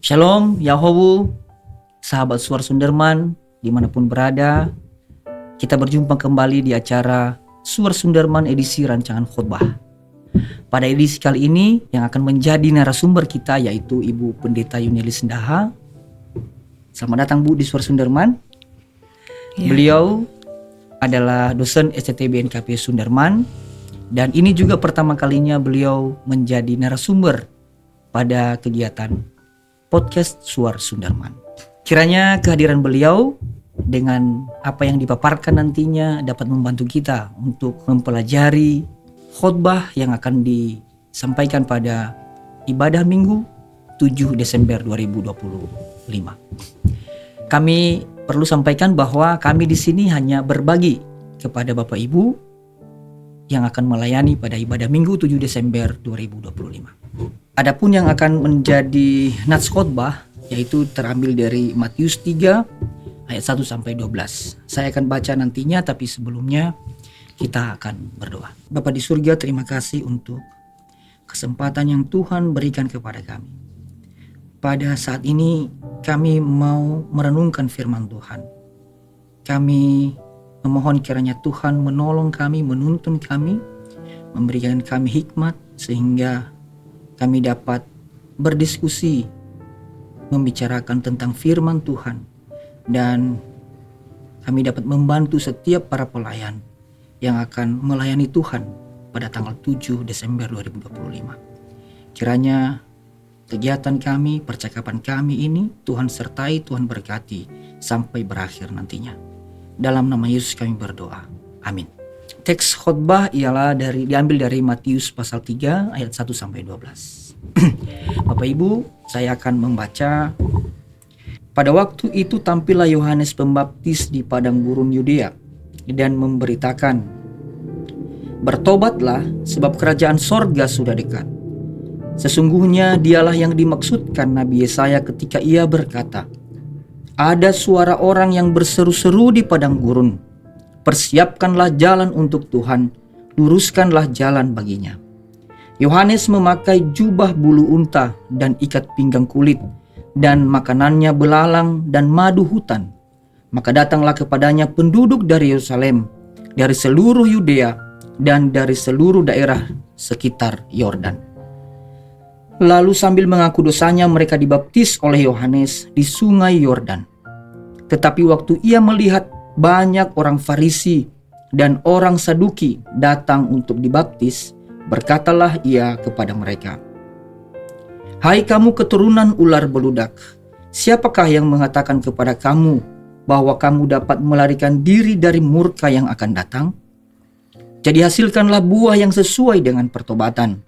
Shalom, Yahowu, sahabat Suara Sunderman, dimanapun berada. Kita berjumpa kembali di acara Suara Sunderman edisi rancangan khotbah. Pada edisi kali ini yang akan menjadi narasumber kita yaitu Ibu Pendeta Yuneli Sendaha. Selamat datang Bu di Suara Sunderman. Ya. Beliau adalah dosen STTB NKP Sunderman dan ini juga pertama kalinya beliau menjadi narasumber pada kegiatan podcast Suara Sunderman. Kiranya kehadiran beliau dengan apa yang dipaparkan nantinya dapat membantu kita untuk mempelajari khotbah yang akan disampaikan pada ibadah Minggu 7 Desember 2025. Kami perlu sampaikan bahwa kami di sini hanya berbagi kepada Bapak Ibu yang akan melayani pada ibadah Minggu 7 Desember 2025. Adapun yang akan menjadi nats khotbah yaitu terambil dari Matius 3 ayat 1 sampai 12. Saya akan baca nantinya, tapi sebelumnya kita akan berdoa. Bapa di surga, terima kasih untuk kesempatan yang Tuhan berikan kepada kami. Pada saat ini kami mau merenungkan firman Tuhan. Kami memohon kiranya Tuhan menolong kami, menuntun kami, memberikan kami hikmat sehingga kami dapat berdiskusi, membicarakan tentang firman Tuhan, dan kami dapat membantu setiap para pelayan yang akan melayani Tuhan pada tanggal 7 Desember 2025. Kiranya kegiatan kami, percakapan kami ini Tuhan sertai, Tuhan berkati sampai berakhir nantinya. Dalam nama Yesus kami berdoa. Amin. Teks khotbah ialah diambil dari Matius pasal 3 ayat 1 sampai 12. Bapak Ibu, saya akan membaca. Pada waktu itu tampillah Yohanes Pembaptis di padang gurun Yudea dan memberitakan, "Bertobatlah, sebab kerajaan sorga sudah dekat." Sesungguhnya dialah yang dimaksudkan Nabi Yesaya ketika ia berkata, "Ada suara orang yang berseru-seru di padang gurun, persiapkanlah jalan untuk Tuhan, luruskanlah jalan baginya." Yohanes memakai jubah bulu unta dan ikat pinggang kulit, dan makanannya belalang dan madu hutan. Maka datanglah kepadanya penduduk dari Yerusalem, dari seluruh Yudea, dan dari seluruh daerah sekitar Yordan. Lalu sambil mengaku dosanya mereka dibaptis oleh Yohanes di sungai Yordan. Tetapi waktu ia melihat banyak orang Farisi dan orang Saduki datang untuk dibaptis, berkatalah ia kepada mereka, "Hai kamu keturunan ular beludak, siapakah yang mengatakan kepada kamu bahwa kamu dapat melarikan diri dari murka yang akan datang? Jadi hasilkanlah buah yang sesuai dengan pertobatan,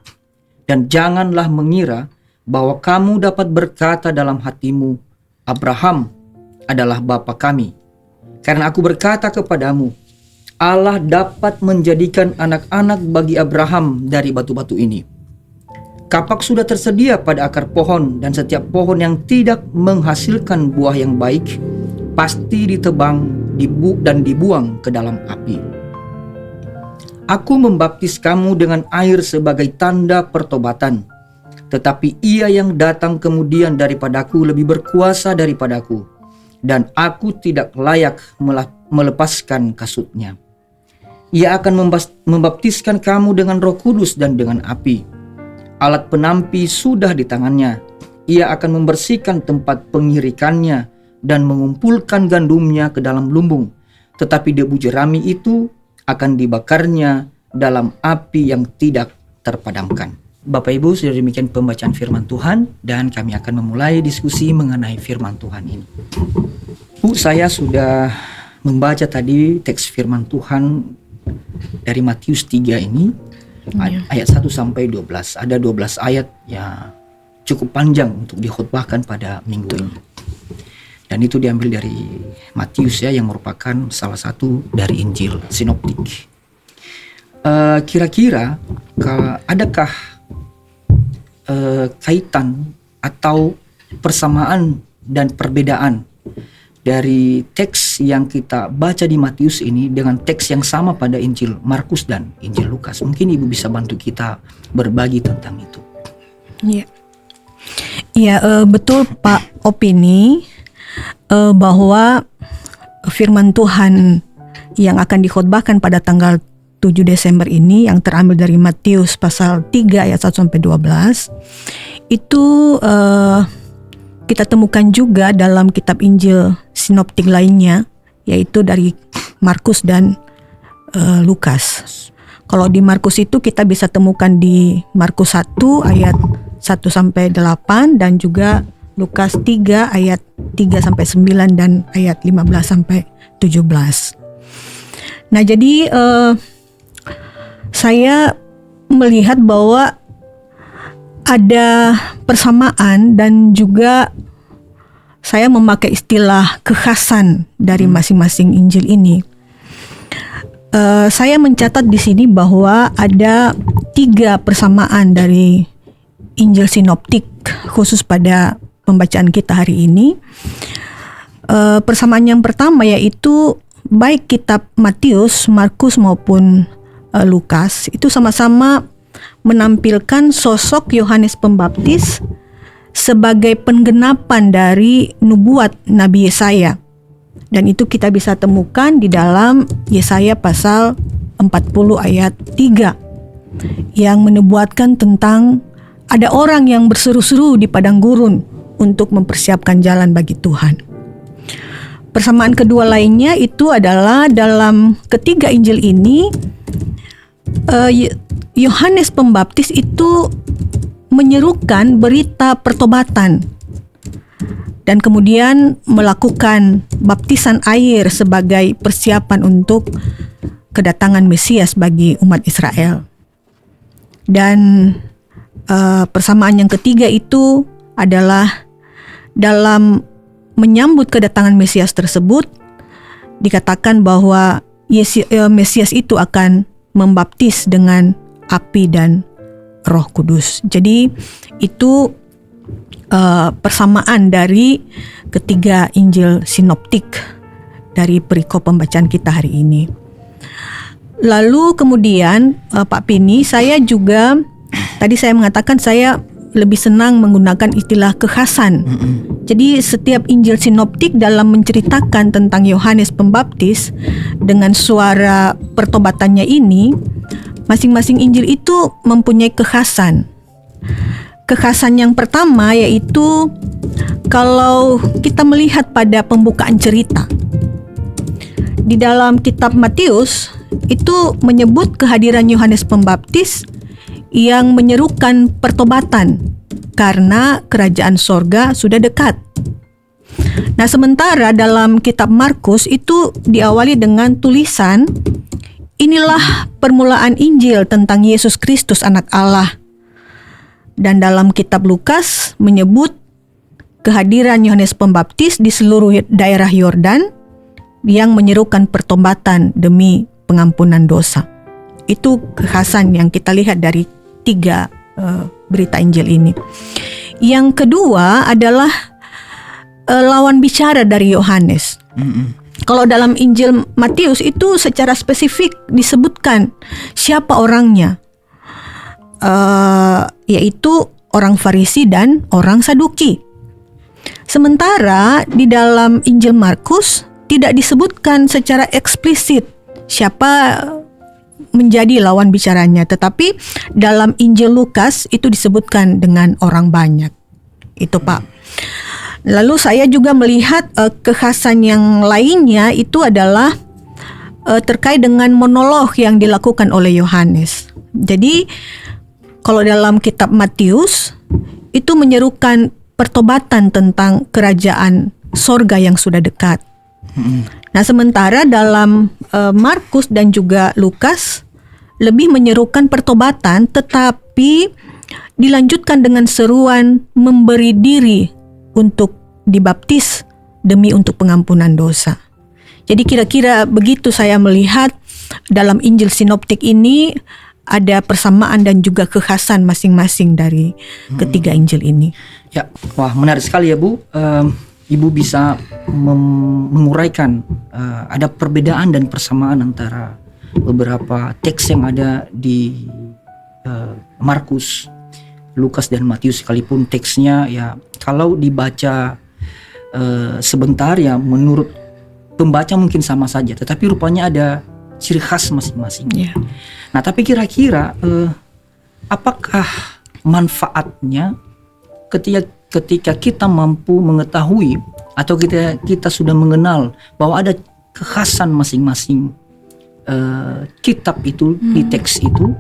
dan janganlah mengira bahwa kamu dapat berkata dalam hatimu, Abraham adalah bapa kami. Karena aku berkata kepadamu, Allah dapat menjadikan anak-anak bagi Abraham dari batu-batu ini. Kapak sudah tersedia pada akar pohon, dan setiap pohon yang tidak menghasilkan buah yang baik pasti ditebang dan dibuang ke dalam api. Aku membaptis kamu dengan air sebagai tanda pertobatan, tetapi ia yang datang kemudian daripadaku lebih berkuasa daripadaku, dan aku tidak layak melepaskan kasutnya. Ia akan membaptiskan kamu dengan Roh Kudus dan dengan api. Alat penampi sudah di tangannya. Ia akan membersihkan tempat pengirikannya dan mengumpulkan gandumnya ke dalam lumbung. Tetapi debu jerami itu akan dibakarnya dalam api yang tidak terpadamkan. Bapak Ibu, sudah demikian pembacaan firman Tuhan, dan kami akan memulai diskusi mengenai firman Tuhan ini. Bu, saya sudah membaca tadi teks firman Tuhan dari Matius 3 ini, ayat 1 sampai 12. Ada 12 ayat yang cukup panjang untuk dikhotbahkan pada minggu ini. Dan itu diambil dari Matius ya, yang merupakan salah satu dari Injil sinoptik. Kira-kira adakah kaitan atau persamaan dan perbedaan dari teks yang kita baca di Matius ini dengan teks yang sama pada Injil Markus dan Injil Lukas? Mungkin Ibu bisa bantu kita berbagi tentang itu. Iya. Ya, betul Pak Opini, bahwa firman Tuhan yang akan dikhotbahkan pada tanggal 7 Desember ini yang terambil dari Matius pasal 3 ayat 1-12 itu kita temukan juga dalam kitab Injil sinoptik lainnya, yaitu dari Markus dan Lukas. Kalau di Markus itu kita bisa temukan di Markus 1 ayat 1-8 dan juga Lukas 3 ayat 3-9 dan ayat 15-17. Nah, jadi saya melihat bahwa ada persamaan dan juga saya memakai istilah kekhasan dari masing-masing Injil ini. Saya mencatat di sini bahwa ada 3 persamaan dari Injil sinoptik khusus pada pembacaan kita hari ini. Persamaan yang pertama yaitu baik kitab Matius, Markus maupun Lukas itu sama-sama menampilkan sosok Yohanes Pembaptis sebagai penggenapan dari nubuat Nabi Yesaya. Dan itu kita bisa temukan di dalam Yesaya pasal 40 ayat 3 yang menubuatkan tentang ada orang yang berseru-seru di padang gurun untuk mempersiapkan jalan bagi Tuhan. Persamaan kedua lainnya itu adalah dalam ketiga Injil ini, Yohanes Pembaptis itu menyerukan berita pertobatan dan kemudian melakukan baptisan air sebagai persiapan untuk kedatangan Mesias bagi umat Israel. Dan persamaan yang ketiga itu adalah dalam menyambut kedatangan Mesias tersebut, dikatakan bahwa Mesias itu akan membaptis dengan api dan Roh Kudus. Jadi itu persamaan dari ketiga Injil sinoptik dari perikop pembacaan kita hari ini. Lalu kemudian Pak Pini, saya juga tadi saya mengatakan saya lebih senang menggunakan istilah kekhasan. Jadi setiap Injil sinoptik dalam menceritakan tentang Yohanes Pembaptis dengan suara pertobatannya ini, masing-masing Injil itu mempunyai kekhasan. Kekhasan yang pertama yaitu kalau kita melihat pada pembukaan cerita. Di dalam kitab Matius itu menyebut kehadiran Yohanes Pembaptis yang menyerukan pertobatan karena kerajaan sorga sudah dekat. Nah, sementara dalam kitab Markus itu diawali dengan tulisan, inilah permulaan Injil tentang Yesus Kristus anak Allah. Dan dalam kitab Lukas menyebut kehadiran Yohanes Pembaptis di seluruh daerah Yordan yang menyerukan pertobatan demi pengampunan dosa. Itu kekhasan yang kita lihat dari 3 berita Injil ini. Yang kedua adalah lawan bicara dari Yohanes. Kalau dalam Injil Matius itu secara spesifik disebutkan siapa orangnya, yaitu orang Farisi dan orang Saduki. Sementara di dalam Injil Markus tidak disebutkan secara eksplisit siapa menjadi lawan bicaranya, tetapi dalam Injil Lukas itu disebutkan dengan orang banyak. Itu Pak. Lalu saya juga melihat kekhasan yang lainnya itu adalah terkait dengan monolog yang dilakukan oleh Yohanes. Jadi kalau dalam kitab Matius itu menyerukan pertobatan tentang kerajaan sorga yang sudah dekat. Nah, sementara dalam Markus dan juga Lukas lebih menyerukan pertobatan tetapi dilanjutkan dengan seruan memberi diri untuk dibaptis demi untuk pengampunan dosa. Jadi kira-kira begitu saya melihat dalam Injil sinoptik ini ada persamaan dan juga kekhasan masing-masing dari ketiga Injil ini. Ya, wah menarik sekali ya Bu. Ibu bisa menguraikan ada perbedaan dan persamaan antara beberapa teks yang ada di Markus, Lukas dan Matius sekalipun teksnya ya kalau dibaca sebentar ya menurut pembaca mungkin sama saja, tetapi rupanya ada ciri khas masing-masing. Nah, tapi kira-kira apakah manfaatnya ketika kita mampu mengetahui atau kita sudah mengenal bahwa ada kekhasan masing-masing kitab itu di teks itu,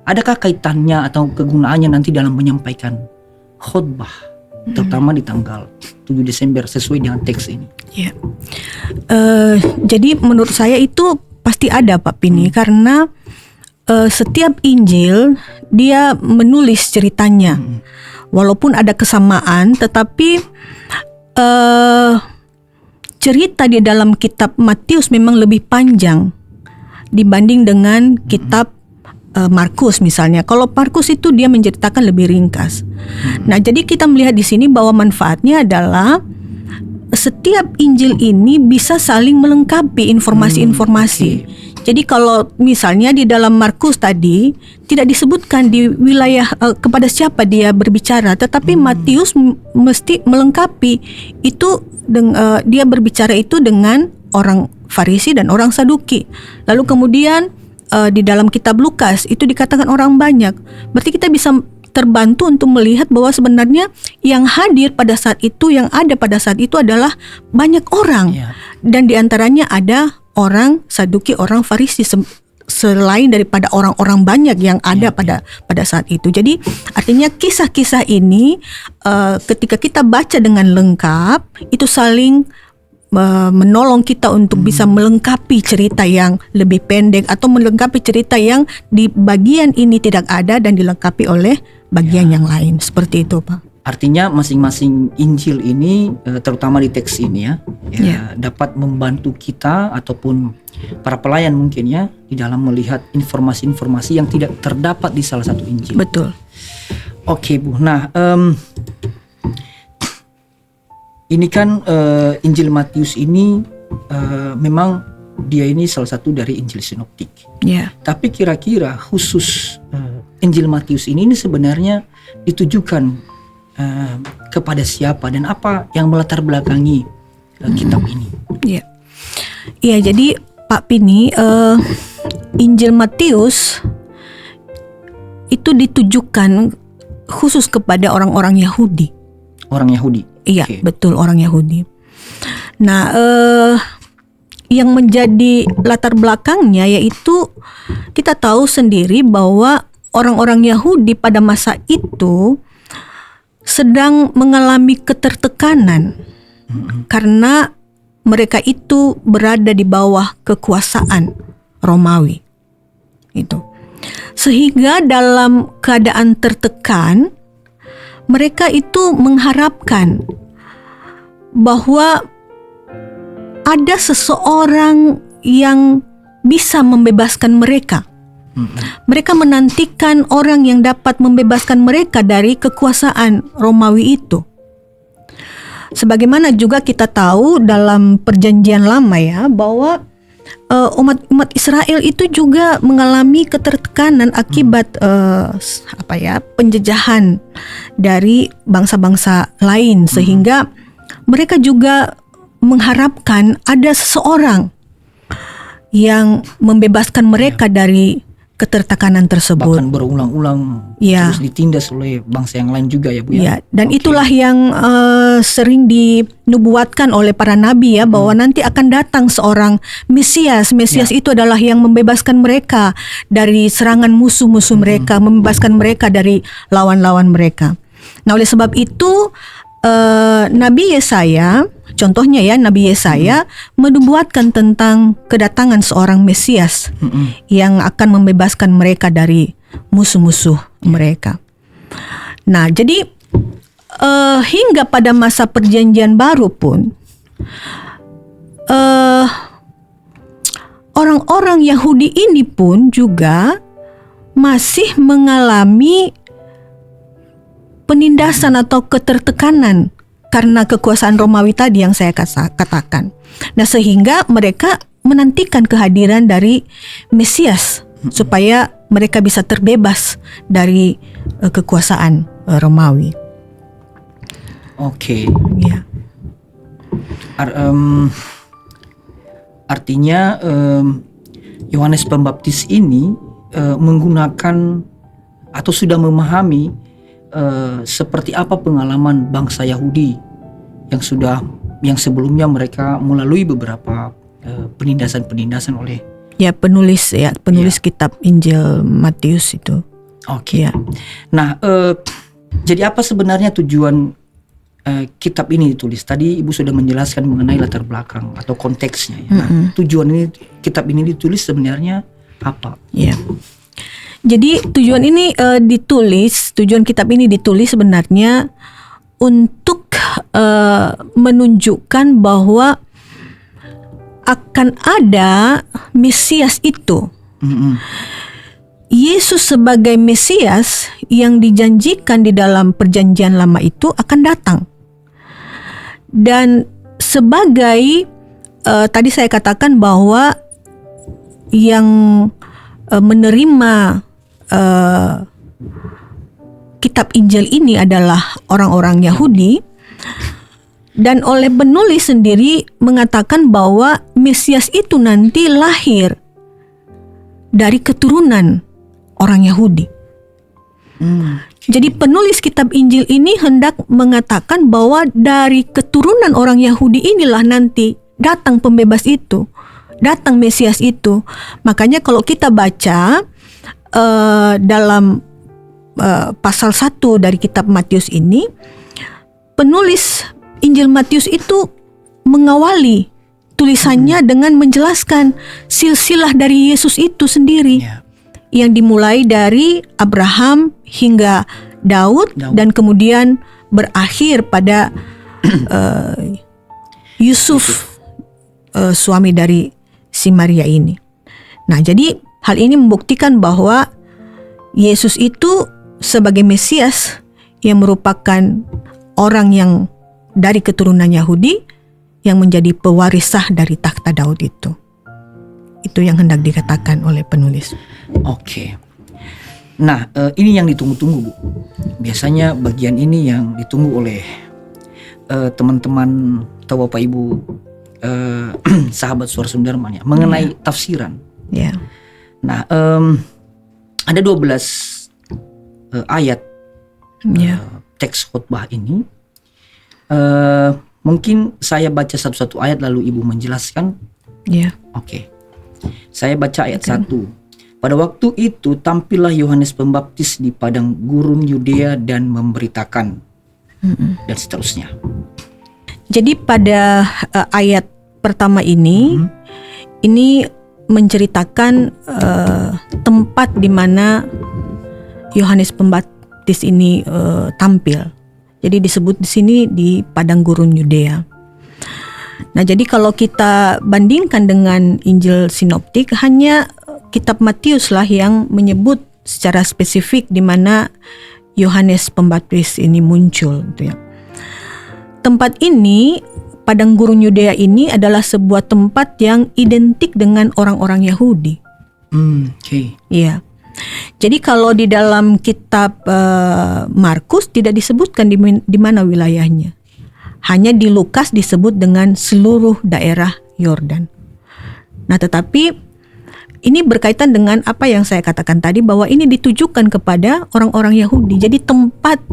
adakah kaitannya atau kegunaannya nanti dalam menyampaikan khotbah, terutama di tanggal 7 Desember sesuai dengan teks ini? Ya. Jadi menurut saya itu pasti ada, Pak Pini, karena setiap Injil dia menulis ceritanya, walaupun ada kesamaan, tetapi cerita di dalam kitab Matius memang lebih panjang dibanding dengan kitab Markus misalnya. Kalau Markus itu dia menceritakan lebih ringkas. Nah, jadi kita melihat di sini bahwa manfaatnya adalah setiap Injil ini bisa saling melengkapi informasi-informasi. Jadi kalau misalnya di dalam Markus tadi tidak disebutkan di wilayah kepada siapa dia berbicara, tetapi Matius mesti melengkapi itu. Dia berbicara itu dengan orang Farisi dan orang Saduki. Lalu kemudian di dalam kitab Lukas itu dikatakan orang banyak. Berarti kita bisa terbantu untuk melihat bahwa sebenarnya yang hadir pada saat itu, yang ada pada saat itu adalah banyak orang. Dan diantaranya ada orang Saduki, orang Farisi, selain daripada orang-orang banyak yang ada pada saat itu. Jadi artinya kisah-kisah ini ketika kita baca dengan lengkap itu saling menolong kita untuk bisa melengkapi cerita yang lebih pendek atau melengkapi cerita yang di bagian ini tidak ada dan dilengkapi oleh bagian yang lain. Seperti itu, Pak. Artinya masing-masing Injil ini terutama di teks ini dapat membantu kita ataupun para pelayan mungkin ya di dalam melihat informasi-informasi yang tidak terdapat di salah satu Injil. Betul. Oke, Bu. Nah, ini kan Injil Matius ini memang dia ini salah satu dari Injil sinoptik. Tapi kira-kira khusus Injil Matius ini sebenarnya ditujukan kepada siapa dan apa yang melatar belakangi kitab ini? Iya, jadi Pak Pini, Injil Matius itu ditujukan khusus kepada orang-orang Yahudi. Orang Yahudi? Iya, betul, orang Yahudi. Nah, yang menjadi latar belakangnya yaitu kita tahu sendiri bahwa orang-orang Yahudi pada masa itu sedang mengalami ketertekanan karena mereka itu berada di bawah kekuasaan Romawi. Itu. Sehingga dalam keadaan tertekan, mereka itu mengharapkan bahwa ada seseorang yang bisa membebaskan mereka. Mereka menantikan orang yang dapat membebaskan mereka dari kekuasaan Romawi itu. Sebagaimana juga kita tahu dalam Perjanjian Lama ya, bahwa umat Israel itu juga mengalami ketertekanan akibat penjejahan dari bangsa-bangsa lain, sehingga mereka juga mengharapkan ada seseorang yang membebaskan mereka dari ketertekanan tersebut. Bahkan berulang-ulang terus ditindas oleh bangsa yang lain juga ya, Bu ya. Dan itulah yang sering dinubuatkan oleh para nabi ya, bahwa nanti akan datang seorang Mesias. Mesias itu adalah yang membebaskan mereka dari serangan musuh-musuh mereka, membebaskan mereka dari lawan-lawan mereka. Nah, oleh sebab itu Nabi Yesaya, contohnya ya, Nabi Yesaya menubuatkan tentang kedatangan seorang Mesias yang akan membebaskan mereka dari musuh-musuh mereka. Nah, jadi hingga pada masa Perjanjian Baru pun orang-orang Yahudi ini pun juga masih mengalami penindasan atau ketertekanan karena kekuasaan Romawi tadi yang saya katakan. Nah, sehingga mereka menantikan kehadiran dari Mesias supaya mereka bisa terbebas dari kekuasaan Romawi. Oke. Ya. Artinya Yohanes Pembaptis ini menggunakan atau sudah memahami seperti apa pengalaman bangsa Yahudi yang sebelumnya mereka melalui beberapa penindasan oleh Penulis kitab Injil Matius itu. Oke. Ya. Nah, jadi apa sebenarnya tujuan kitab ini ditulis? Tadi Ibu sudah menjelaskan mengenai latar belakang atau konteksnya. Ya. Nah, tujuan kitab ini ditulis sebenarnya apa? Ya. Jadi tujuan kitab ini ditulis sebenarnya untuk menunjukkan bahwa akan ada Mesias itu. Yesus sebagai Mesias yang dijanjikan di dalam perjanjian lama itu akan datang. Dan sebagai tadi saya katakan bahwa yang menerima kitab Injil ini adalah orang-orang Yahudi, dan oleh penulis sendiri mengatakan bahwa Mesias itu nanti lahir dari keturunan orang Yahudi. Jadi penulis kitab Injil ini hendak mengatakan bahwa dari keturunan orang Yahudi inilah nanti datang pembebas itu, datang Mesias itu. Makanya kalau kita baca dalam pasal 1 dari kitab Matius ini, penulis Injil Matius itu mengawali tulisannya dengan menjelaskan silsilah dari Yesus itu sendiri, yang dimulai dari Abraham hingga Daud. Dan kemudian berakhir pada Yusuf, suami dari si Maria ini. Nah, jadi hal ini membuktikan bahwa Yesus itu sebagai Mesias yang merupakan orang yang dari keturunan Yahudi yang menjadi pewaris sah dari takhta Daud itu. Itu yang hendak dikatakan oleh penulis. Oke. Nah, ini yang ditunggu-tunggu, Bu. Biasanya bagian ini yang ditunggu oleh teman-teman atau Bapak Ibu sahabat Suara Sundarman ya, mengenai tafsiran. Ya. Nah, ada 12 ayat teks khotbah ini. Mungkin saya baca satu-satu ayat lalu Ibu menjelaskan. Ya. Oke. Saya baca ayat 1. Pada waktu itu tampillah Yohanes Pembaptis di padang gurun Yudea dan memberitakan, dan seterusnya. Jadi pada ayat pertama ini menceritakan tempat di mana Yohanes Pembaptis ini tampil. Jadi disebut di sini di padang gurun Yudea. Nah, jadi kalau kita bandingkan dengan Injil Sinoptik, hanya kitab Matius lah yang menyebut secara spesifik di mana Yohanes Pembaptis ini muncul, gitu ya. Tempat ini, padang gurun Yudea ini adalah sebuah tempat yang identik dengan orang-orang Yahudi. Iya. Jadi kalau di dalam kitab Markus tidak disebutkan di mana wilayahnya. Hanya di Lukas disebut dengan seluruh daerah Yordan. Nah, tetapi ini berkaitan dengan apa yang saya katakan tadi, bahwa ini ditujukan kepada orang-orang Yahudi. Jadi tempat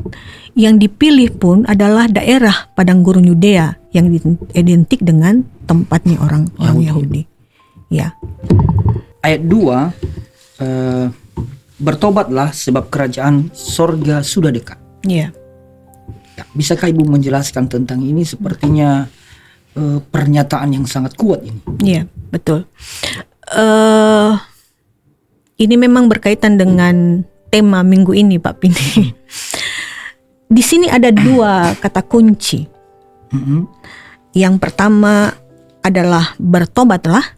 yang dipilih pun adalah daerah padang gurun Yudea yang identik dengan tempatnya orang-orang Yahudi. Ya. Ayat 2, bertobatlah sebab kerajaan sorga sudah dekat. Ya. Ya, bisakah Ibu menjelaskan tentang ini? Sepertinya pernyataan yang sangat kuat ini. Iya, betul. Ini memang berkaitan dengan tema minggu ini, Pak Pini. Di sini ada 2 kata kunci. Yang pertama adalah bertobatlah,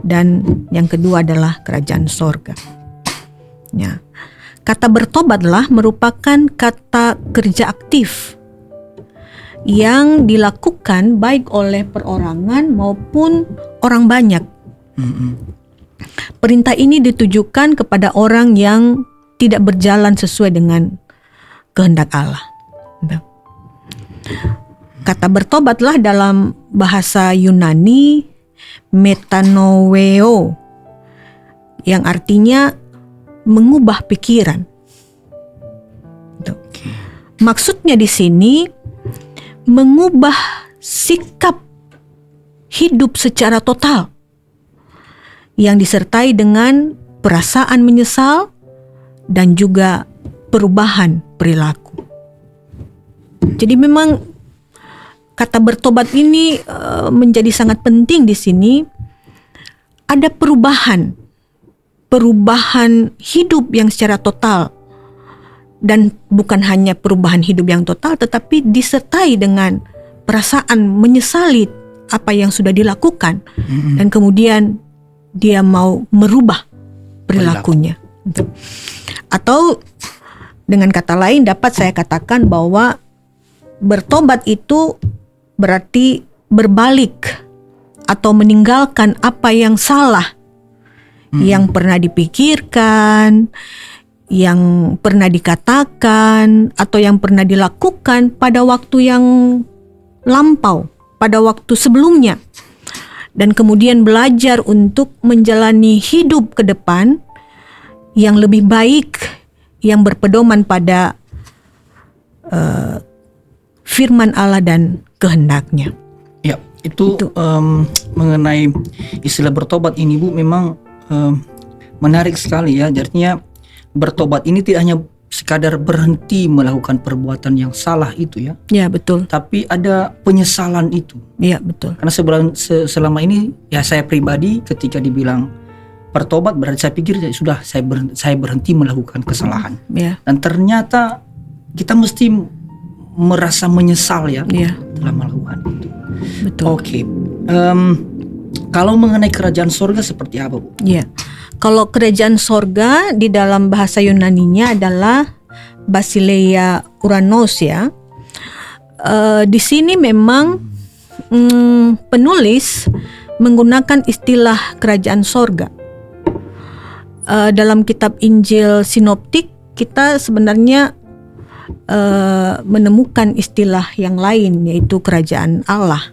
dan yang kedua adalah kerajaan sorga. Ya. Kata bertobatlah merupakan kata kerja aktif yang dilakukan baik oleh perorangan maupun orang banyak. Perintah ini ditujukan kepada orang yang tidak berjalan sesuai dengan kehendak Allah. Gitu. Kata bertobatlah dalam bahasa Yunani metanoeo, yang artinya mengubah pikiran. Gitu. Maksudnya di sini mengubah sikap hidup secara total yang disertai dengan perasaan menyesal dan juga perubahan perilaku. Jadi memang kata bertobat ini menjadi sangat penting di sini. Ada perubahan hidup yang secara total, dan bukan hanya perubahan hidup yang total, tetapi disertai dengan perasaan menyesali apa yang sudah dilakukan, dan kemudian dia mau merubah perilakunya. Atau dengan kata lain dapat saya katakan bahwa bertobat itu berarti berbalik atau meninggalkan apa yang salah, yang pernah dipikirkan, yang pernah dikatakan, atau yang pernah dilakukan pada waktu yang lampau, pada waktu sebelumnya, dan kemudian belajar untuk menjalani hidup ke depan yang lebih baik, yang berpedoman pada firman Allah dan kehendaknya. Ya, itu. Mengenai istilah bertobat ini, Bu, memang menarik sekali ya. Artinya bertobat ini tidak hanya sekadar berhenti melakukan perbuatan yang salah itu ya. Ya, betul. Tapi ada penyesalan itu. Ya, betul. Karena selama ini ya saya pribadi ketika dibilang bertobat berarti saya pikir ya sudah saya berhenti melakukan kesalahan. Ya. Dan ternyata kita mesti merasa menyesal ya, telah melakukan itu. Betul. Oke. Kalau mengenai kerajaan sorga seperti apa, Bu? Ya, kalau kerajaan sorga di dalam bahasa Yunaninya adalah Basileia Uranos ya. Di sini memang penulis menggunakan istilah kerajaan sorga. Dalam kitab Injil Sinoptik kita sebenarnya menemukan istilah yang lain, yaitu kerajaan Allah.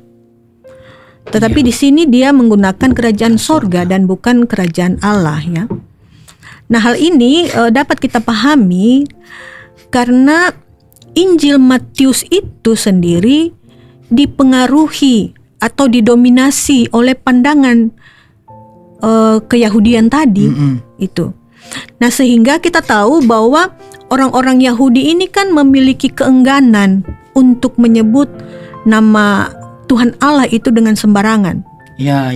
Tetapi di sini dia menggunakan kerajaan sorga dan bukan kerajaan Allah ya. Nah, hal ini dapat kita pahami karena Injil Matius itu sendiri dipengaruhi atau didominasi oleh pandangan keyahudian tadi itu. Nah, sehingga kita tahu bahwa orang-orang Yahudi ini kan memiliki keengganan untuk menyebut nama Tuhan Allah itu dengan sembarangan. Ya,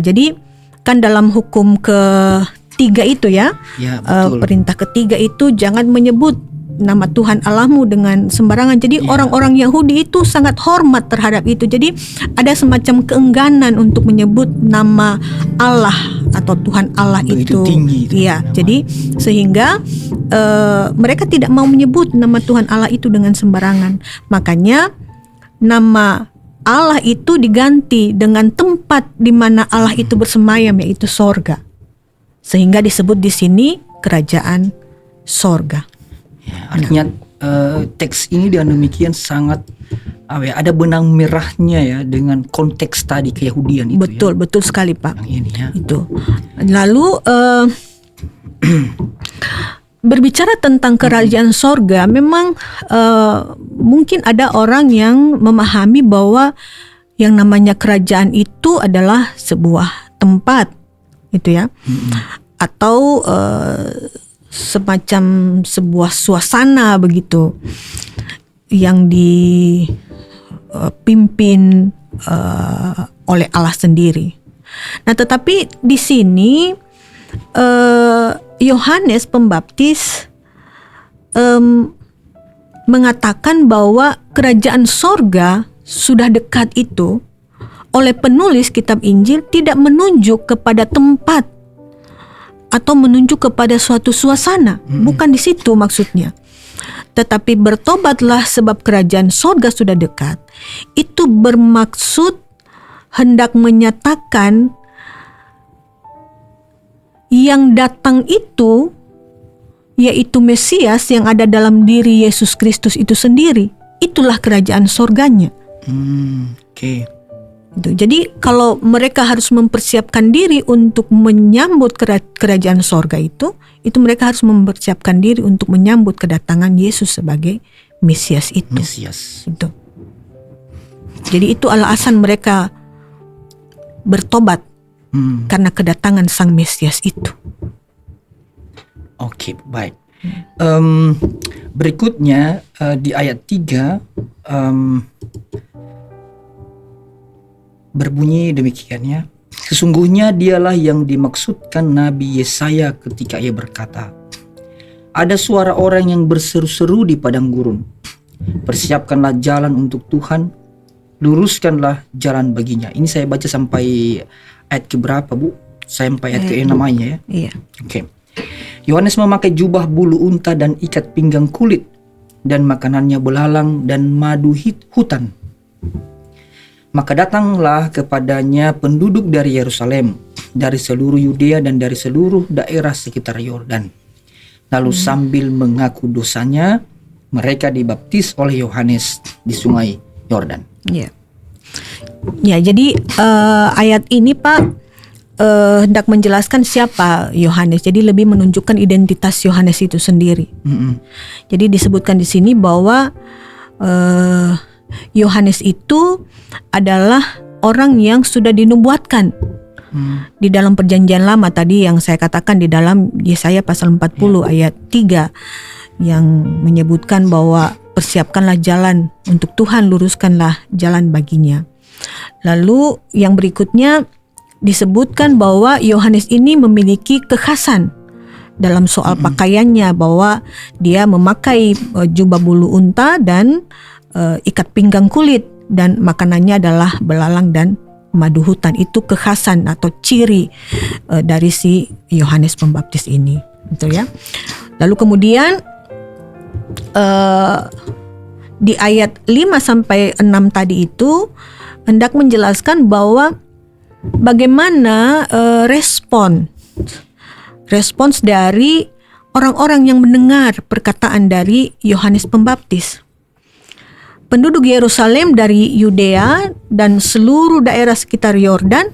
jadi kan dalam hukum ketiga itu ya, betul. Perintah ketiga itu jangan menyebut nama Tuhan Allahmu dengan sembarangan. Jadi orang-orang Yahudi itu sangat hormat terhadap itu. Jadi ada semacam keengganan untuk menyebut nama Allah atau Tuhan Allah itu tinggi. Jadi sehingga mereka tidak mau menyebut nama Tuhan Allah itu dengan sembarangan. Makanya nama Allah itu diganti dengan tempat di mana Allah itu bersemayam, yaitu sorga. Sehingga disebut di sini kerajaan sorga. Ya, artinya teks ini dengan demikian sangat ada benang merahnya ya dengan konteks tadi keyahudian itu. Betul sekali, Pak. Yang ini ya. Itu. Lalu berbicara tentang kerajaan sorga, memang mungkin ada orang yang memahami bahwa yang namanya kerajaan itu adalah sebuah tempat, itu ya, atau semacam sebuah suasana begitu yang dipimpin oleh Allah sendiri. Nah, tetapi di sini Yohanes Pembaptis mengatakan bahwa kerajaan sorga sudah dekat itu oleh penulis kitab Injil tidak menunjuk kepada tempat atau menunjuk kepada suatu suasana. Bukan di situ maksudnya. Tetapi bertobatlah sebab kerajaan sorga sudah dekat. Itu bermaksud hendak menyatakan yang datang itu yaitu Mesias yang ada dalam diri Yesus Kristus itu sendiri, itulah kerajaan sorganya. Oke. Jadi kalau mereka harus mempersiapkan diri untuk menyambut kerajaan sorga itu mereka harus mempersiapkan diri untuk menyambut kedatangan Yesus sebagai Mesias itu. Itu. Jadi itu alasan mereka bertobat karena kedatangan Sang Mesias itu. Oke, baik. Berikutnya di ayat 3 berbunyi demikian ya. Sesungguhnya dialah yang dimaksudkan Nabi Yesaya ketika ia berkata, ada suara orang yang berseru-seru di padang gurun, persiapkanlah jalan untuk Tuhan, luruskanlah jalan baginya. Ini saya baca sampai ayat keberapa, Bu? Sampai ayat ke-6 ya? Iya. Oke. Yohanes memakai jubah bulu unta dan ikat pinggang kulit, dan makanannya belalang dan madu hutan. Maka datanglah kepadanya penduduk dari Yerusalem, dari seluruh Yudea dan dari seluruh daerah sekitar Yordan. Lalu sambil mengaku dosanya, mereka dibaptis oleh Yohanes di sungai Yordan. Ya, jadi ayat ini Pak hendak menjelaskan siapa Yohanes. Jadi lebih menunjukkan identitas Yohanes itu sendiri. Jadi disebutkan di sini bahwa Yohanes itu adalah orang yang sudah dinubuatkan di dalam perjanjian lama tadi yang saya katakan di dalam Yesaya pasal 40 ayat 3 yang menyebutkan bahwa persiapkanlah jalan untuk Tuhan, luruskanlah jalan baginya. Lalu yang berikutnya disebutkan bahwa Yohanes ini memiliki kekhasan dalam soal pakaiannya, bahwa dia memakai jubah bulu unta dan ikat pinggang kulit, dan makanannya adalah belalang dan madu hutan. Itu kekhasan atau ciri dari si Yohanes Pembaptis ini, gitu ya. Lalu kemudian di ayat 5 sampai 6 tadi itu hendak menjelaskan bahwa bagaimana respons dari orang-orang yang mendengar perkataan dari Yohanes Pembaptis. Penduduk Yerusalem dari Yudea dan seluruh daerah sekitar Yordan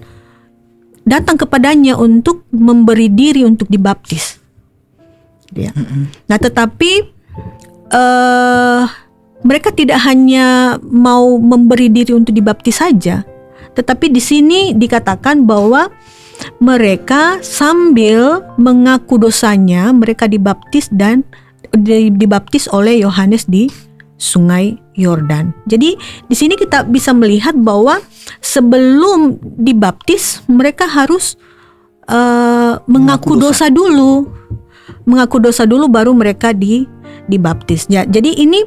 datang kepadanya untuk memberi diri untuk dibaptis. Ya. Nah, tetapi mereka tidak hanya mau memberi diri untuk dibaptis saja, tetapi di sini dikatakan bahwa mereka sambil mengaku dosanya, mereka dibaptis oleh Yohanes di sungai Yordan. Jadi di sini kita bisa melihat bahwa sebelum dibaptis mereka harus mengaku dosa dulu. Mengaku dosa dulu baru mereka dibaptis. Ya, jadi ini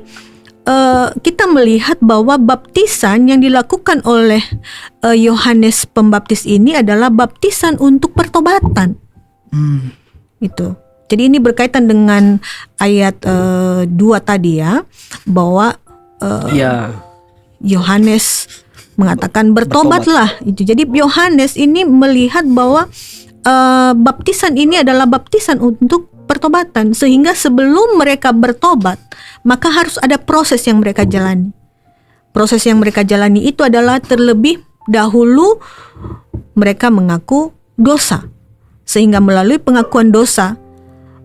kita melihat bahwa baptisan yang dilakukan oleh Yohanes Pembaptis ini adalah baptisan untuk pertobatan. Itu. Jadi ini berkaitan dengan ayat 2 tadi ya, bahwa Yohanes mengatakan bertobatlah. Itu. Jadi Yohanes ini melihat bahwa baptisan ini adalah baptisan untuk pertobatan, sehingga sebelum mereka bertobat maka harus ada proses yang mereka jalani. Proses yang mereka jalani itu adalah terlebih dahulu mereka mengaku dosa, sehingga melalui pengakuan dosa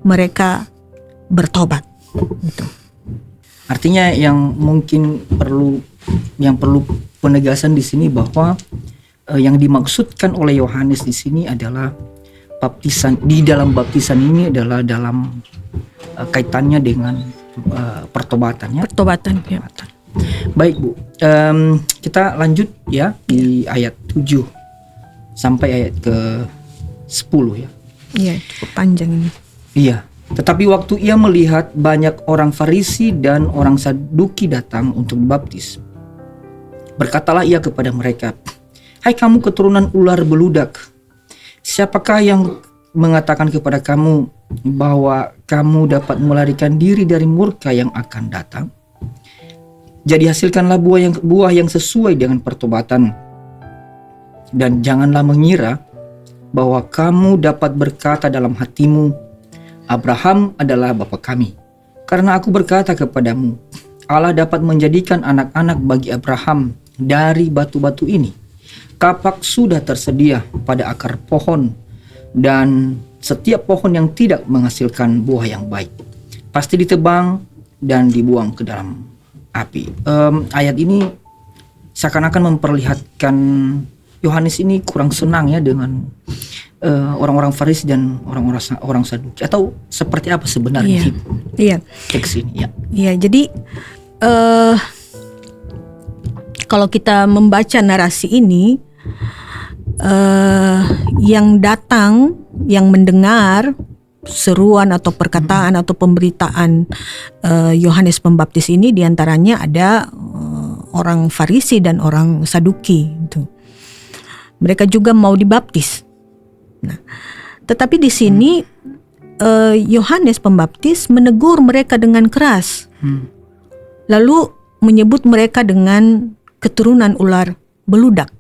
mereka bertobat. Gitu. Artinya yang mungkin perlu penegasan di sini bahwa yang dimaksudkan oleh Yohanes di sini adalah baptisan. Di dalam baptisan ini adalah dalam kaitannya dengan pertobatannya. Pertobatan. Ya. Baik Bu, kita lanjut ya di ayat 7 sampai ayat ke 10 ya. Iya, cukup panjang ini. Iya. Tetapi waktu ia melihat banyak orang Farisi dan orang Saduki datang untuk dibaptis, berkatalah ia kepada mereka, "Hai kamu keturunan ular beludak, siapakah yang mengatakan kepada kamu bahwa kamu dapat melarikan diri dari murka yang akan datang? Jadi hasilkanlah buah yang sesuai dengan pertobatan, dan janganlah mengira bahwa kamu dapat berkata dalam hatimu, Abraham adalah bapa kami. Karena aku berkata kepadamu, Allah dapat menjadikan anak-anak bagi Abraham dari batu-batu ini. Kapak sudah tersedia pada akar pohon, dan setiap pohon yang tidak menghasilkan buah yang baik pasti ditebang dan dibuang ke dalam api. Ayat ini seakan-akan memperlihatkan Yohanes ini kurang senang ya dengan orang-orang Farisi dan orang Saduki, atau seperti apa sebenarnya teks ini? Iya, jadi kalau kita membaca narasi ini, yang datang, yang mendengar seruan atau perkataan atau pemberitaan Yohanes Pembaptis ini, diantaranya ada orang Farisi dan orang Saduki. Mereka juga mau dibaptis. Nah, tetapi di sini Yohanes Pembaptis menegur mereka dengan keras, lalu menyebut mereka dengan keturunan ular beludak.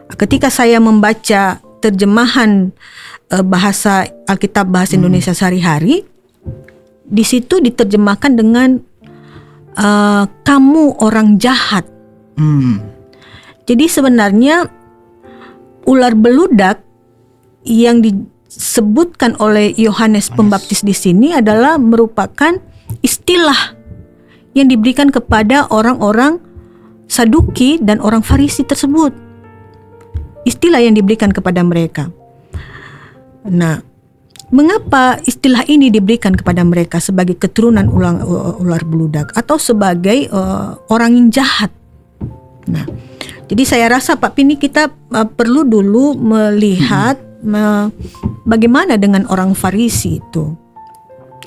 Ketika saya membaca terjemahan bahasa Alkitab bahasa Indonesia sehari-hari, di situ diterjemahkan dengan kamu orang jahat. Jadi sebenarnya ular beludak yang disebutkan oleh Yohanes Pembaptis di sini adalah merupakan istilah yang diberikan kepada orang-orang Saduki dan orang Farisi tersebut. Istilah yang diberikan kepada mereka. Nah, mengapa istilah ini diberikan kepada mereka sebagai keturunan ular beludak atau sebagai orang yang jahat? Nah, jadi saya rasa Pak Pini, kita perlu dulu melihat bagaimana dengan orang Farisi itu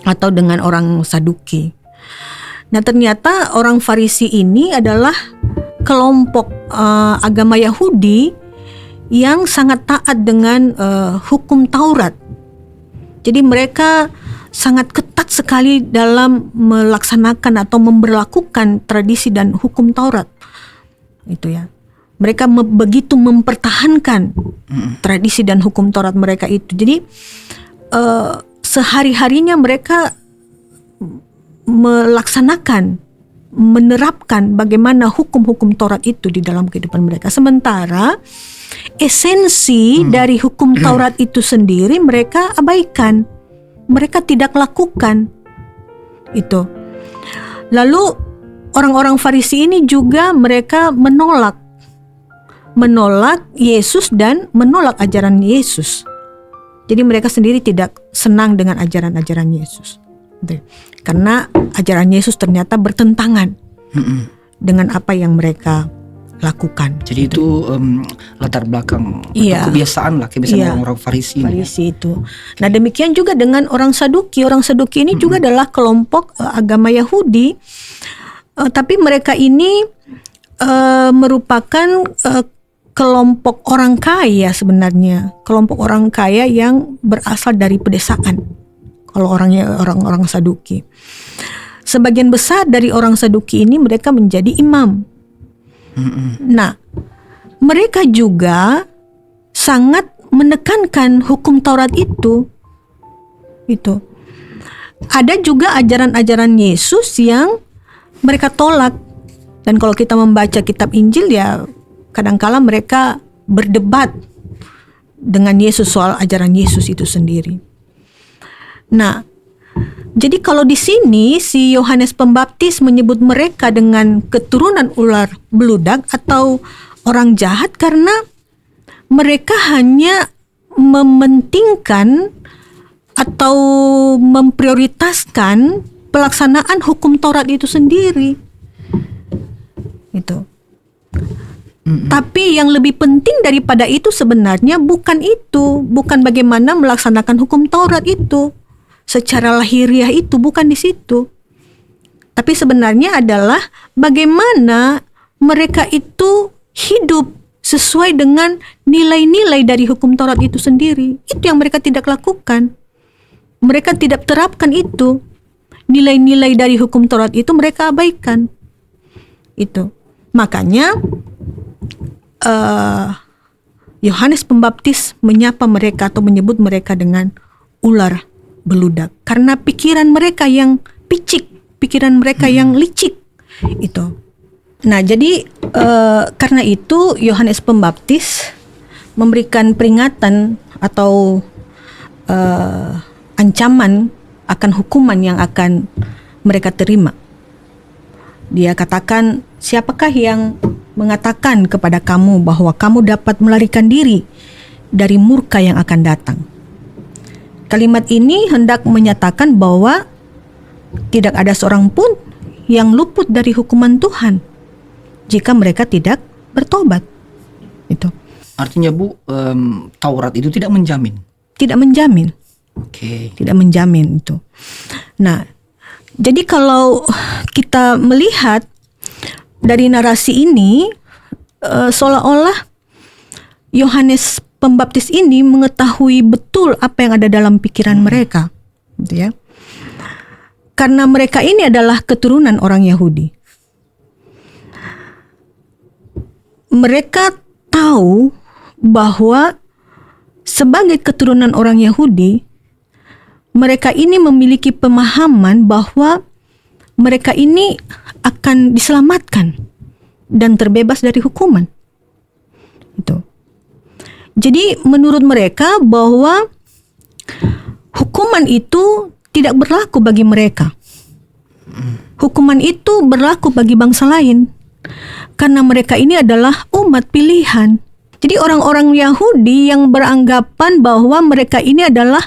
atau dengan orang Saduki. Nah, ternyata orang Farisi ini adalah kelompok agama Yahudi yang sangat taat dengan hukum Taurat. Jadi mereka sangat ketat sekali dalam melaksanakan atau memberlakukan tradisi dan hukum Taurat. Itu ya. Mereka begitu mempertahankan tradisi dan hukum Taurat mereka itu. Jadi sehari-harinya mereka melaksanakan, menerapkan bagaimana hukum-hukum Taurat itu di dalam kehidupan mereka. Sementara esensi dari hukum Taurat itu sendiri mereka abaikan, mereka tidak lakukan itu. Lalu orang-orang Farisi ini juga mereka menolak Yesus dan menolak ajaran Yesus. Jadi mereka sendiri tidak senang dengan ajaran-ajaran Yesus, karena ajaran Yesus ternyata bertentangan dengan apa yang mereka lakukan. Jadi itu latar belakang kebiasaan orang-orang Farisi itu. Nah, demikian juga dengan orang Saduki. Orang Saduki ini juga adalah kelompok agama Yahudi, tapi mereka ini merupakan kelompok orang kaya sebenarnya, kelompok orang kaya yang berasal dari pedesaan. Kalau orang Saduki, sebagian besar dari orang Saduki ini mereka menjadi imam. Nah, mereka juga sangat menekankan hukum Taurat itu. Ada juga ajaran-ajaran Yesus yang mereka tolak. Dan kalau kita membaca kitab Injil, ya kadangkala mereka berdebat dengan Yesus soal ajaran Yesus itu sendiri. Nah, jadi kalau di sini si Yohanes Pembaptis menyebut mereka dengan keturunan ular beludak atau orang jahat karena mereka hanya mementingkan atau memprioritaskan pelaksanaan hukum Taurat itu sendiri. Itu. Tapi yang lebih penting daripada itu sebenarnya bukan itu, bukan bagaimana melaksanakan hukum Taurat itu secara lahiriah, itu bukan di situ. Tapi sebenarnya adalah bagaimana mereka itu hidup sesuai dengan nilai-nilai dari hukum Taurat itu sendiri. Itu yang mereka tidak lakukan. Mereka tidak terapkan itu. Nilai-nilai dari hukum Taurat itu mereka abaikan. Itu. Makanya Yohanes Pembaptis menyapa mereka atau menyebut mereka dengan ular beludak karena pikiran mereka yang picik, pikiran mereka yang licik itu. Nah, jadi karena itu Yohanes Pembaptis memberikan peringatan atau ancaman akan hukuman yang akan mereka terima. Dia katakan, siapakah yang mengatakan kepada kamu bahwa kamu dapat melarikan diri dari murka yang akan datang? Kalimat ini hendak menyatakan bahwa tidak ada seorang pun yang luput dari hukuman Tuhan jika mereka tidak bertobat. Itu. Artinya Bu, Taurat itu tidak menjamin. Tidak menjamin. Oke. Tidak menjamin itu. Nah, jadi kalau kita melihat dari narasi ini, seolah-olah Yohanes Pembaptis ini mengetahui betul apa yang ada dalam pikiran mereka, gitu ya. Karena mereka ini adalah keturunan orang Yahudi. Mereka tahu bahwa sebagai keturunan orang Yahudi, mereka ini memiliki pemahaman bahwa mereka ini akan diselamatkan dan terbebas dari hukuman. Itu. Jadi menurut mereka bahwa hukuman itu tidak berlaku bagi mereka. Hukuman itu berlaku bagi bangsa lain karena mereka ini adalah umat pilihan. Jadi orang-orang Yahudi yang beranggapan bahwa mereka ini adalah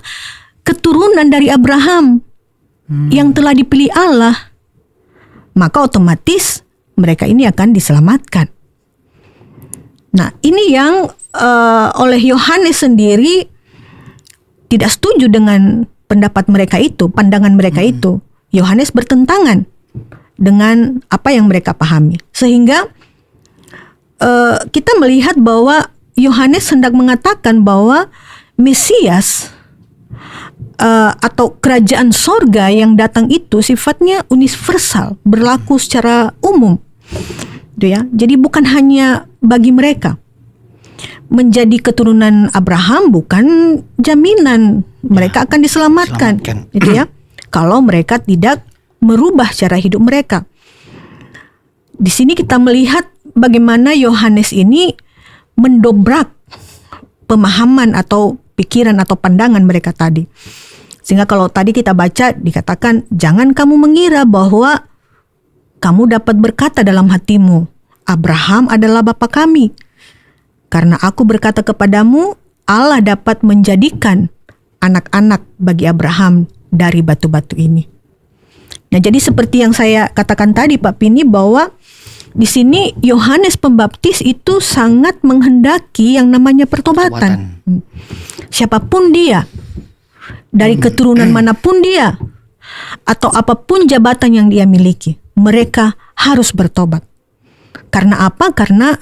keturunan dari Abraham yang telah dipilih Allah, maka otomatis mereka ini akan diselamatkan. Nah, ini yang oleh Yohanes sendiri tidak setuju dengan pendapat mereka itu, pandangan mereka itu. Yohanes bertentangan dengan apa yang mereka pahami. Sehingga kita melihat bahwa Yohanes hendak mengatakan bahwa Mesias atau kerajaan sorga yang datang itu sifatnya universal, berlaku secara umum, gitu ya. Jadi bukan hanya bagi mereka. Menjadi keturunan Abraham bukan jaminan mereka akan diselamatkan, gitu ya. Kalau mereka tidak merubah cara hidup mereka. Di sini kita melihat bagaimana Yohanes ini mendobrak pemahaman atau pikiran atau pandangan mereka tadi. Sehingga kalau tadi kita baca dikatakan, jangan kamu mengira bahwa kamu dapat berkata dalam hatimu, Abraham adalah bapa kami. Karena aku berkata kepadamu, Allah dapat menjadikan anak-anak bagi Abraham dari batu-batu ini. Nah, jadi seperti yang saya katakan tadi Pak Pini, bahwa di sini Yohanes Pembaptis itu sangat menghendaki yang namanya pertobatan. Siapapun dia, dari keturunan manapun dia, atau apapun jabatan yang dia miliki, mereka harus bertobat. Karena apa? Karena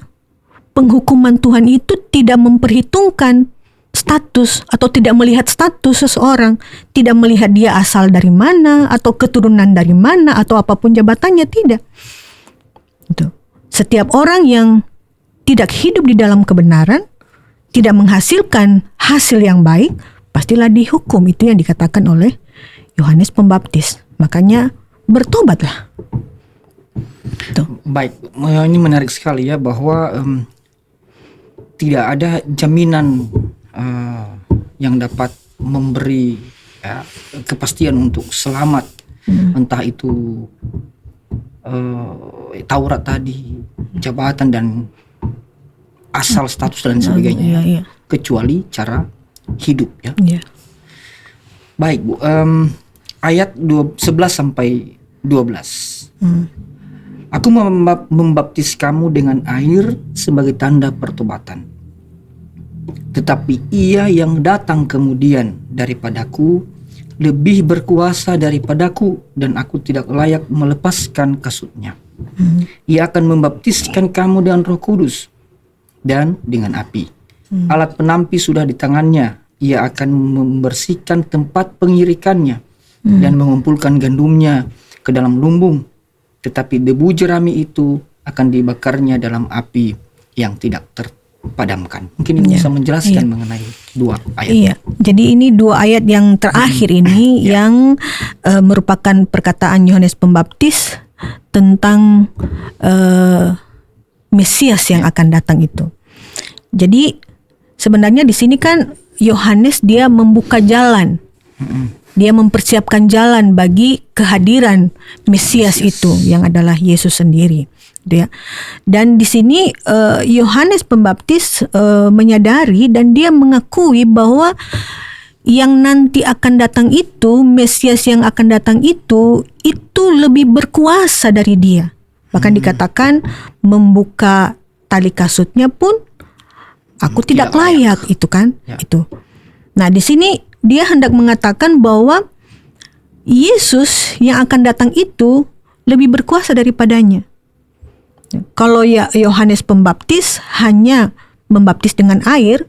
penghukuman Tuhan itu tidak memperhitungkan status atau tidak melihat status seseorang, tidak melihat dia asal dari mana atau keturunan dari mana atau apapun jabatannya, tidak. Itu. Setiap orang yang tidak hidup di dalam kebenaran, tidak menghasilkan hasil yang baik, pastilah dihukum. Itu yang dikatakan oleh Yohanes Pembaptis. Makanya bertobatlah. Tuh. Baik, ini menarik sekali ya, bahwa tidak ada jaminan yang dapat memberi kepastian untuk selamat, entah itu Taurat tadi, jabatan dan asal status dan sebagainya, kecuali cara hidup ya. Baik Bu, ayat 11 sampai 12. Aku membaptis kamu dengan air sebagai tanda pertobatan. Tetapi ia yang datang kemudian daripadaku lebih berkuasa daripadaku, dan aku tidak layak melepaskan kasutnya. Ia akan membaptiskan kamu dengan Roh Kudus dan dengan api. Alat penampi sudah di tangannya. Ia akan membersihkan tempat pengirikannya dan mengumpulkan gandumnya ke dalam lumbung. Tetapi debu jerami itu akan dibakarnya dalam api yang tidak padamkan. Mungkin Ibu bisa menjelaskan mengenai 2 ayat. Iya, jadi ini 2 ayat yang terakhir ini yang merupakan perkataan Yohanes Pembaptis tentang Mesias yang akan datang itu. Jadi sebenarnya di sini kan Yohanes dia membuka jalan, dia mempersiapkan jalan bagi kehadiran Mesias itu yang adalah Yesus sendiri. Ya. Dan di sini Yohanes Pembaptis menyadari dan dia mengakui bahwa yang nanti akan datang itu, Mesias yang akan datang itu lebih berkuasa dari dia. Bahkan dikatakan membuka tali kasutnya pun aku tidak layak itu kan. Itu. Nah, di sini dia hendak mengatakan bahwa Yesus yang akan datang itu lebih berkuasa daripadanya. Kalau Yohanes Pembaptis hanya membaptis dengan air,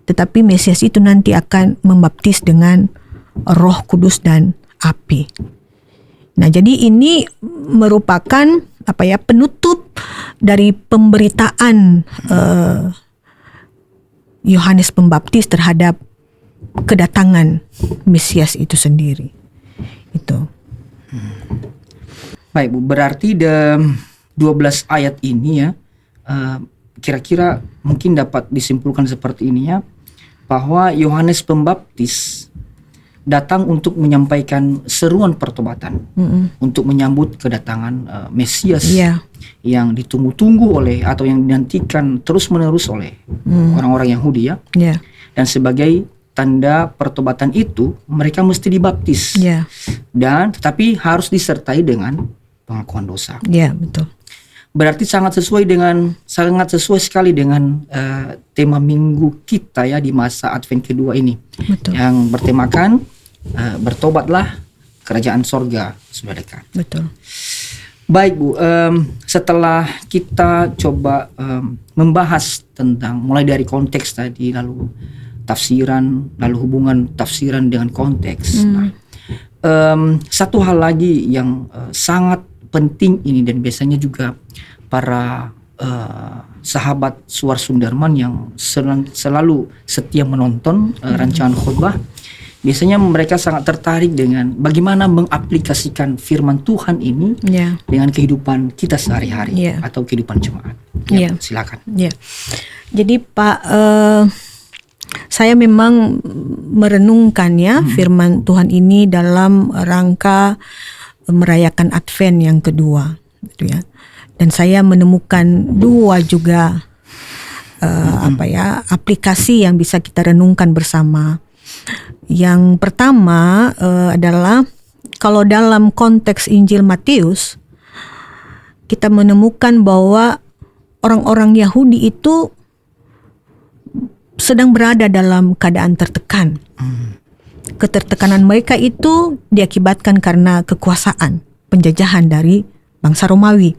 tetapi Mesias itu nanti akan membaptis dengan Roh Kudus dan api. Nah, jadi ini merupakan penutup dari pemberitaan Yohanes Pembaptis terhadap kedatangan Mesias itu sendiri. Itu. Baik Bu, berarti 12 ayat ini ya, kira-kira mungkin dapat disimpulkan seperti ini ya, bahwa Yohanes Pembaptis datang untuk menyampaikan seruan pertobatan, untuk menyambut kedatangan Mesias yang ditunggu-tunggu oleh atau yang dinantikan terus-menerus oleh orang-orang Yahudi ya. Dan sebagai tanda pertobatan itu mereka mesti dibaptis, dan tetapi harus disertai dengan pengakuan dosa. Betul. Berarti sangat sesuai sekali dengan tema minggu kita ya di masa Advent kedua ini. Betul. Yang bertemakan bertobatlah, kerajaan sorga sudah dekat. Betul. Baik Bu, setelah kita coba membahas tentang mulai dari konteks tadi, lalu tafsiran, lalu hubungan tafsiran dengan konteks. Nah, satu hal lagi yang sangat penting ini, dan biasanya juga para sahabat Suar Sundarman yang selalu setia menonton rancangan khotbah, biasanya mereka sangat tertarik dengan bagaimana mengaplikasikan firman Tuhan ini dengan kehidupan kita sehari-hari atau kehidupan jemaat. Silakan. Jadi Pak, saya memang merenungkan firman Tuhan ini dalam rangka merayakan Advent yang kedua, gitu ya. Dan saya menemukan 2 juga aplikasi yang bisa kita renungkan bersama. Yang pertama adalah kalau dalam konteks Injil Matius, kita menemukan bahwa orang-orang Yahudi itu sedang berada dalam keadaan tertekan. Ketertekanan mereka itu diakibatkan karena kekuasaan penjajahan dari bangsa Romawi,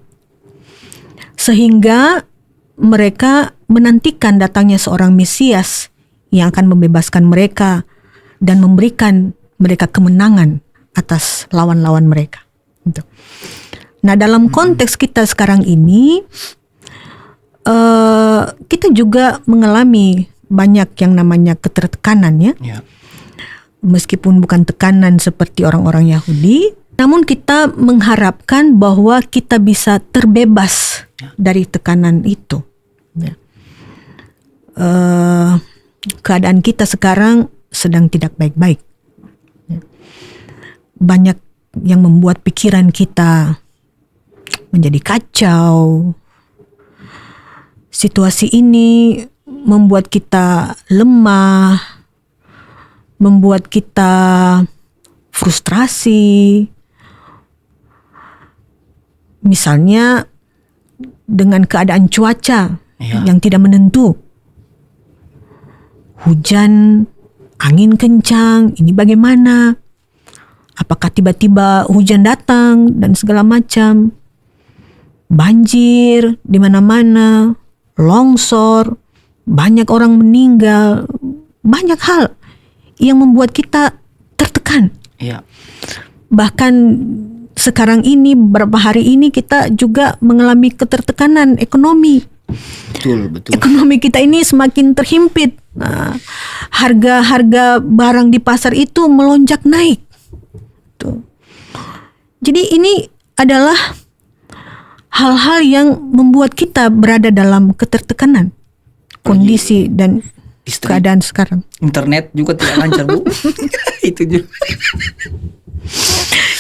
sehingga mereka menantikan datangnya seorang Mesias yang akan membebaskan mereka dan memberikan mereka kemenangan atas lawan-lawan mereka. Nah, dalam konteks kita sekarang ini, kita juga mengalami banyak yang namanya ketertekanan ya. Meskipun bukan tekanan seperti orang-orang Yahudi, namun kita mengharapkan bahwa kita bisa terbebas dari tekanan itu. Keadaan kita sekarang sedang tidak baik-baik. Banyak yang membuat pikiran kita menjadi kacau. Situasi ini membuat kita lemah, membuat kita frustrasi. Misalnya dengan keadaan cuaca yang tidak menentu. Hujan, angin kencang, ini bagaimana? Apakah tiba-tiba hujan datang dan segala macam? Banjir di mana-mana, longsor, banyak orang meninggal, banyak hal yang membuat kita tertekan. Bahkan sekarang ini, beberapa hari ini kita juga mengalami ketertekanan ekonomi. Betul, betul. Ekonomi kita ini semakin terhimpit. Harga-harga barang di pasar itu melonjak naik. Tuh. Jadi ini adalah hal-hal yang membuat kita berada dalam ketertekanan kondisi dan keadaan sekarang. Internet juga tidak lancar, Bu. Itu juga.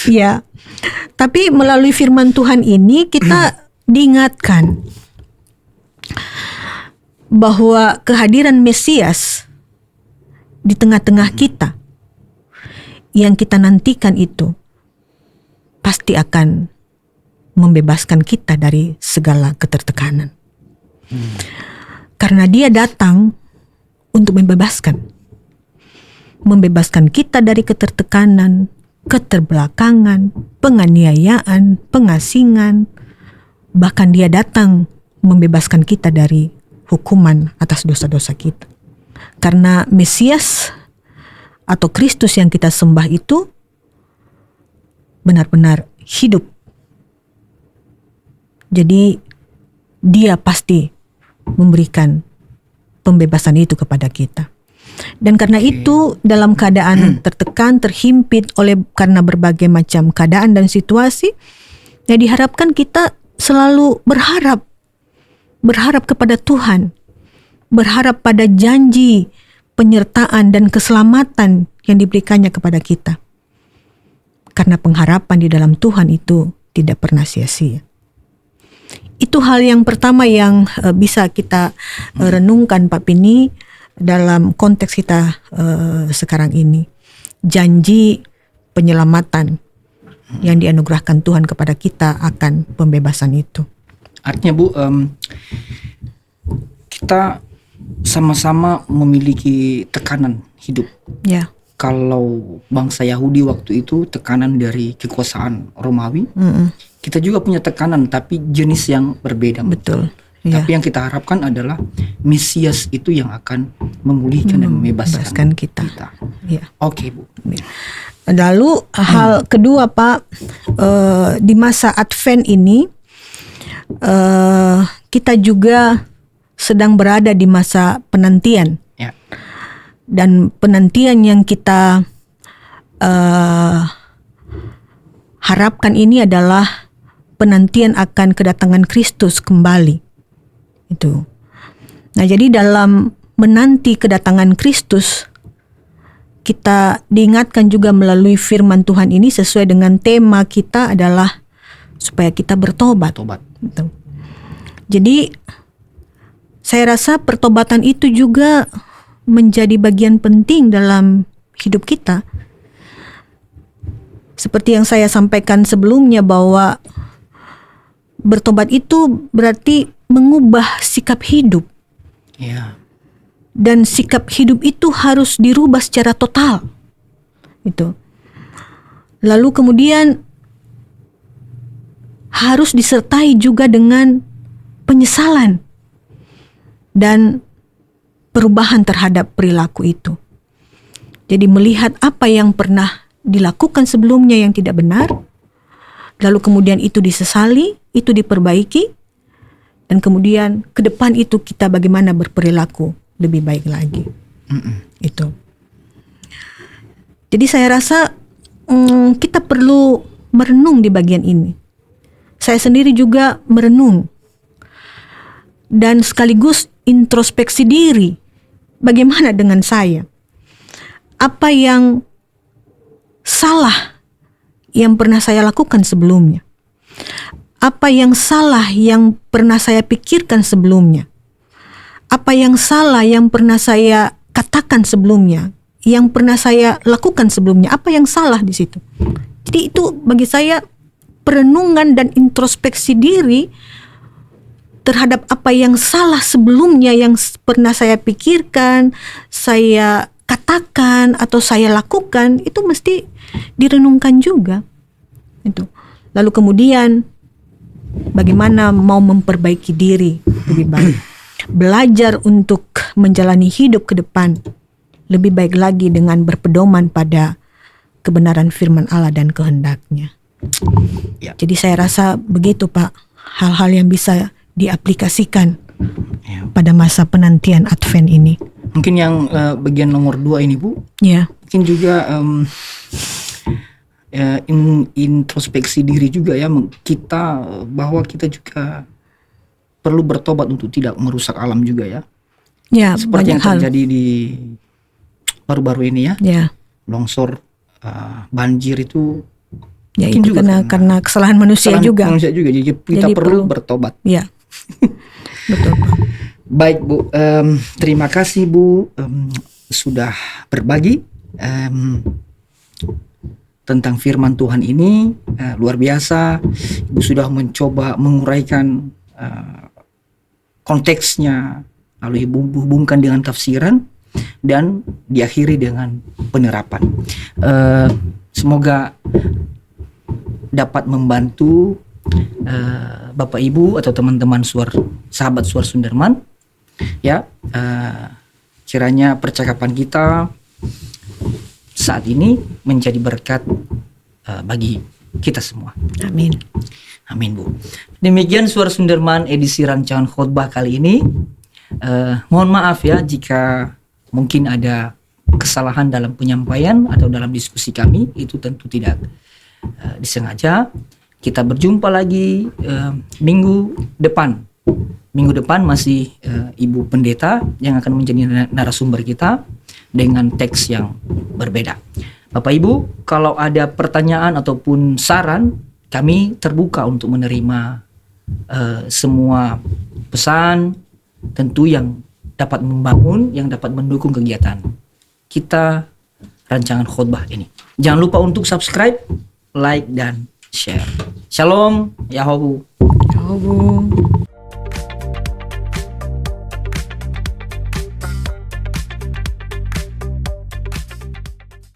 Ya, tapi melalui firman Tuhan ini kita diingatkan bahwa kehadiran Mesias di tengah-tengah kita yang kita nantikan itu pasti akan membebaskan kita dari segala ketertekanan. Karena dia datang untuk membebaskan kita dari ketertekanan, keterbelakangan, penganiayaan, pengasingan. Bahkan dia datang membebaskan kita dari hukuman atas dosa-dosa kita. Karena Mesias atau Kristus yang kita sembah itu benar-benar hidup. Jadi dia pasti memberikan pembebasan itu kepada kita. Dan karena itu dalam keadaan tertekan, terhimpit karena berbagai macam keadaan dan situasi, ya diharapkan kita selalu berharap kepada Tuhan, berharap pada janji penyertaan dan keselamatan yang diberikannya kepada kita. Karena pengharapan di dalam Tuhan itu tidak pernah sia-sia. Itu hal yang pertama yang bisa kita renungkan, Pak Pini, dalam konteks kita sekarang ini. Janji penyelamatan yang dianugerahkan Tuhan kepada kita akan pembebasan itu. Artinya, Bu, kita sama-sama memiliki tekanan hidup. Ya. Kalau bangsa Yahudi waktu itu tekanan dari kekuasaan Romawi, kita juga punya tekanan tapi jenis yang berbeda. Betul. Tapi yang kita harapkan adalah Mesias itu yang akan memulihkan dan membebaskan kita. Ya. Oke, Bu. Ya. Lalu hal kedua, Pak, di masa Advent ini kita juga sedang berada di masa penantian. Ya. Dan penantian yang kita harapkan ini adalah penantian akan kedatangan Kristus kembali. Itu. Nah, jadi dalam menanti kedatangan Kristus, kita diingatkan juga melalui firman Tuhan ini sesuai dengan tema kita adalah supaya kita bertobat. Gitu. Jadi saya rasa pertobatan itu juga menjadi bagian penting dalam hidup kita. Seperti yang saya sampaikan sebelumnya bahwa bertobat itu berarti mengubah sikap hidup. Ya. Dan sikap hidup itu harus dirubah secara total. Itu. Lalu kemudian harus disertai juga dengan penyesalan dan perubahan terhadap perilaku itu. Jadi melihat apa yang pernah dilakukan sebelumnya yang tidak benar, lalu kemudian itu disesali, itu diperbaiki, dan kemudian ke depan itu kita bagaimana berperilaku lebih baik lagi. Itu. Jadi saya rasa kita perlu merenung di bagian ini. Saya sendiri juga merenung dan sekaligus introspeksi diri. Bagaimana dengan saya? Apa yang salah yang pernah saya lakukan sebelumnya? Apa yang salah yang pernah saya pikirkan sebelumnya? Apa yang salah yang pernah saya katakan sebelumnya? Yang pernah saya lakukan sebelumnya? Apa yang salah di situ? Jadi itu bagi saya perenungan dan introspeksi diri terhadap apa yang salah sebelumnya yang pernah saya pikirkan, saya katakan atau saya lakukan, itu mesti direnungkan juga. Itu. Lalu kemudian bagaimana mau memperbaiki diri lebih baik. Belajar untuk menjalani hidup ke depan lebih baik lagi dengan berpedoman pada kebenaran firman Allah dan kehendak-Nya. Ya. Jadi saya rasa begitu, Pak, hal-hal yang bisa diaplikasikan Ya. pada masa penantian Advent ini. Mungkin yang bagian nomor 2 ini Bu, Ya, mungkin juga introspeksi diri juga ya, kita bahwa kita juga perlu bertobat untuk tidak merusak alam juga ya. ya Seperti banyak yang hal. terjadi di baru-baru ini ya, Ya, longsor, banjir itu ya mungkin itu juga karena kesalahan manusia kesalahan juga. manusia juga. Jadi kita Jadi perlu perlu- bertobat. Ya, betul Pak. Baik Bu, terima kasih Bu sudah berbagi tentang firman Tuhan ini. Luar biasa, Ibu sudah mencoba menguraikan konteksnya, lalu Ibu hubungkan dengan tafsiran dan diakhiri dengan penerapan. Semoga dapat membantu Bapak Ibu atau teman-teman sahabat Suara Sunderman ya. Kiranya percakapan kita saat ini menjadi berkat bagi kita semua. Amin. Amin Bu. Demikian Suara Sunderman edisi rancangan khotbah kali ini. Mohon maaf ya jika mungkin ada kesalahan dalam penyampaian atau dalam diskusi kami, itu tentu tidak disengaja. Kita berjumpa lagi minggu depan. Minggu depan masih Ibu Pendeta yang akan menjadi narasumber kita dengan teks yang berbeda. Bapak Ibu, kalau ada pertanyaan ataupun saran, kami terbuka untuk menerima semua pesan, tentu yang dapat membangun, yang dapat mendukung kegiatan kita rancangan khotbah ini. Jangan lupa untuk subscribe, like, dan share. Shalom, Yahowu. Ciao, Bu.